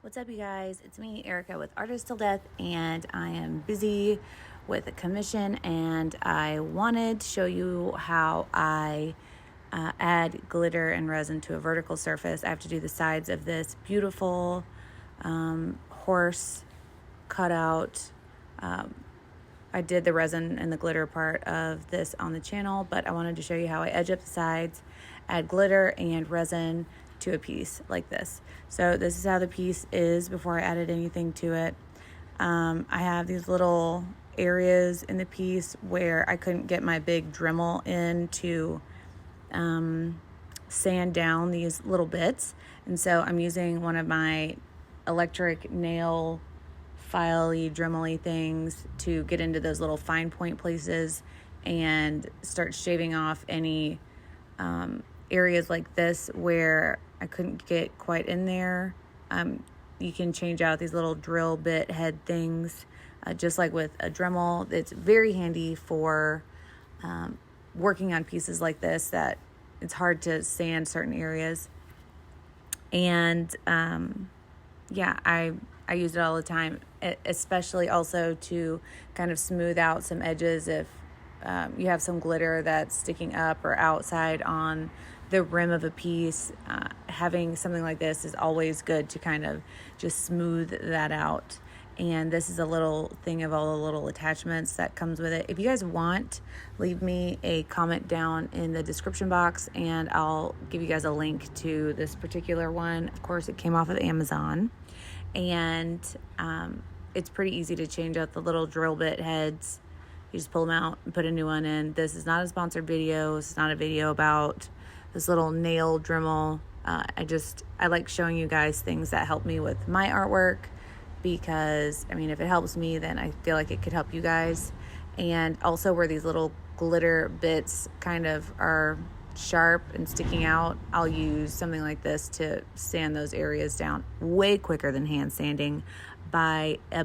What's up, you guys? It's me, Erica, with Artist Till Death, and I am busy with a commission, and I wanted to show you how I add glitter and resin to a vertical surface. I have to do the sides of this beautiful horse cutout. I did the resin and the glitter part of this on the channel, but I wanted to show you how I edge up the sides, add glitter and resin to a piece like this. So this is how the piece is before I added anything to it. I have these little areas in the piece where I couldn't get my big Dremel in to sand down these little bits. And so I'm using one of my electric nail filey, Dremel-y things to get into those little fine point places and start shaving off any areas like this where I couldn't get quite in there. You can change out these little drill bit head things, just like with a Dremel. It's very handy for working on pieces like this that it's hard to sand certain areas. And yeah, I use it all the time, especially also to kind of smooth out some edges if you have some glitter that's sticking up or outside on the rim of a piece. Having something like this is always good to kind of just smooth that out. And this is a little thing of all the little attachments that comes with it. If you guys want, leave me a comment down in the description box and I'll give you guys a link to this particular one. Of course, it came off of Amazon, and it's pretty easy to change out the little drill bit heads. You just pull them out and put a new one in. This is not a sponsored video. This is not a video about this little nail Dremel. I like showing you guys things that help me with my artwork, because I mean, if it helps me, then I feel like it could help you guys. And also where these little glitter bits kind of are sharp and sticking out, I'll use something like this to sand those areas down way quicker than hand sanding by a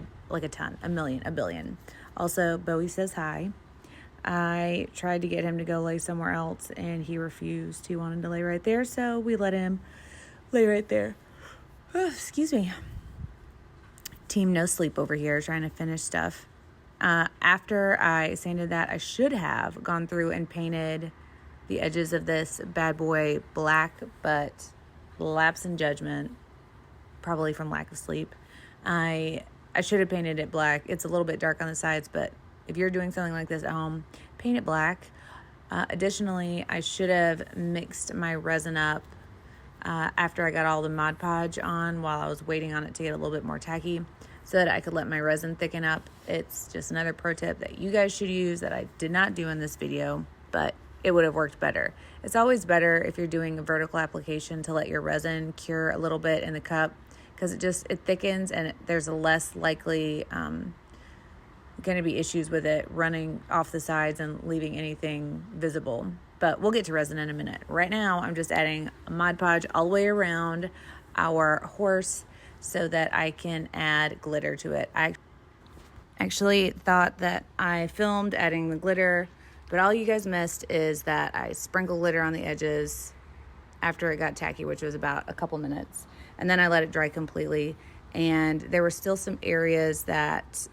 ton, a million, a billion. Also, Bowie says hi. I tried to get him to go lay somewhere else and he refused. He wanted to lay right there, so we let him lay right there. Oh, excuse me. Team no sleep over here trying to finish stuff. After I sanded that, I should have gone through and painted the edges of this bad boy black, but lapse in judgment, probably from lack of sleep. I should have painted it black. It's a little bit dark on the sides, but if you're doing something like this at home, paint it black. Additionally, I should have mixed my resin up after I got all the Mod Podge on while I was waiting on it to get a little bit more tacky, so that I could let my resin thicken up. It's just another pro tip that you guys should use that I did not do in this video, but it would have worked better. It's always better if you're doing a vertical application to let your resin cure a little bit in the cup, because it thickens and there's a less likely going to be issues with it running off the sides and leaving anything visible. But we'll get to resin in a minute. Right now, I'm just adding a Mod Podge all the way around our horse so that I can add glitter to it. I actually thought that I filmed adding the glitter, but all you guys missed is that I sprinkled glitter on the edges after it got tacky, which was about a couple minutes. And then I let it dry completely. And there were still some areas that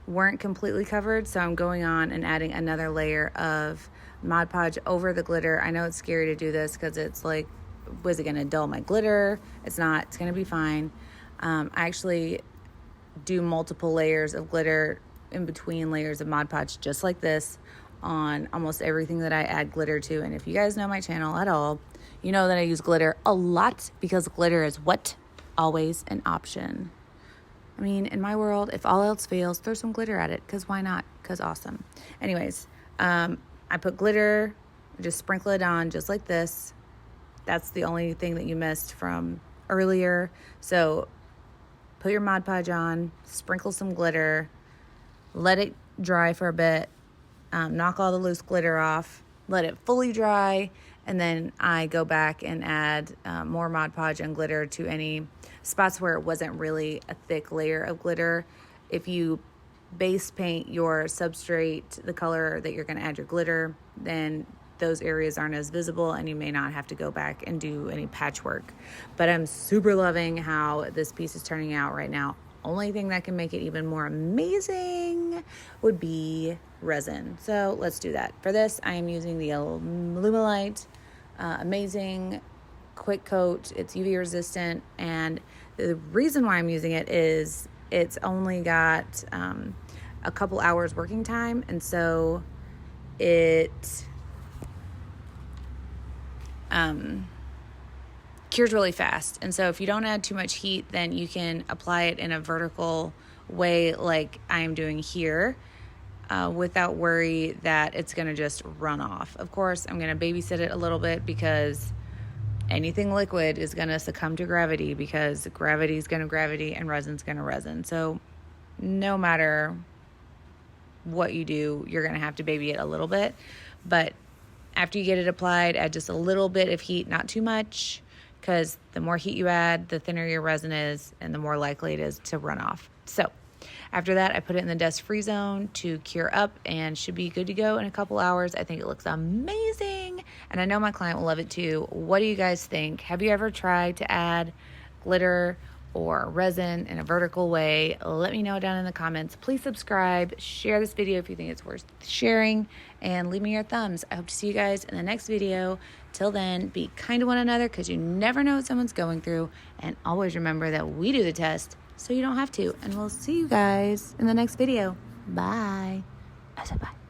weren't completely covered. So I'm going on and adding another layer of Mod Podge over the glitter. I know it's scary to do this because it's like, was it going to dull my glitter? It's not. It's going to be fine. I actually do multiple layers of glitter in between layers of Mod Podge, just like this, on almost everything that I add glitter to. And if you guys know my channel at all, you know that I use glitter a lot, because glitter is what? Always an option. I mean, in my world, if all else fails, throw some glitter at it, because why not? Because awesome. Anyways, I put glitter, just sprinkle it on just like this. That's the only thing that you missed from earlier. So put your Mod Podge on, sprinkle some glitter, let it dry for a bit, knock all the loose glitter off, let it fully dry, and then I go back and add more Mod Podge and glitter to any spots where it wasn't really a thick layer of glitter. If you base paint your substrate the color that you're going to add your glitter, then those areas aren't as visible and you may not have to go back and do any patchwork. But I'm super loving how this piece is turning out right now. Only thing that can make it even more amazing would be resin. So let's do that. For this, I am using the Lumelite Amazing Quick Coat. It's UV resistant, and the reason why I'm using it is it's only got a couple hours working time, and so it cures really fast. And so if you don't add too much heat, then you can apply it in a vertical way like I am doing here, without worry that it's going to just run off. Of course, I'm going to babysit it a little bit because anything liquid is going to succumb to gravity, because gravity is going to gravity and resin's going to resin. So no matter what you do, you're going to have to baby it a little bit. But after you get it applied, add just a little bit of heat, not too much, because the more heat you add, the thinner your resin is and the more likely it is to run off. So after that, I put it in the dust free zone to cure up and should be good to go in a couple hours. I think it looks amazing, and I know my client will love it too. What do you guys think? Have you ever tried to add glitter or resin in a vertical way? Let me know down in the comments. Please subscribe, share this video if you think it's worth sharing, and leave me your thumbs. I hope to see you guys in the next video. Till then, be kind to one another, because you never know what someone's going through, and always remember that we do the test so you don't have to. And we'll see you guys in the next video. Bye. I said bye.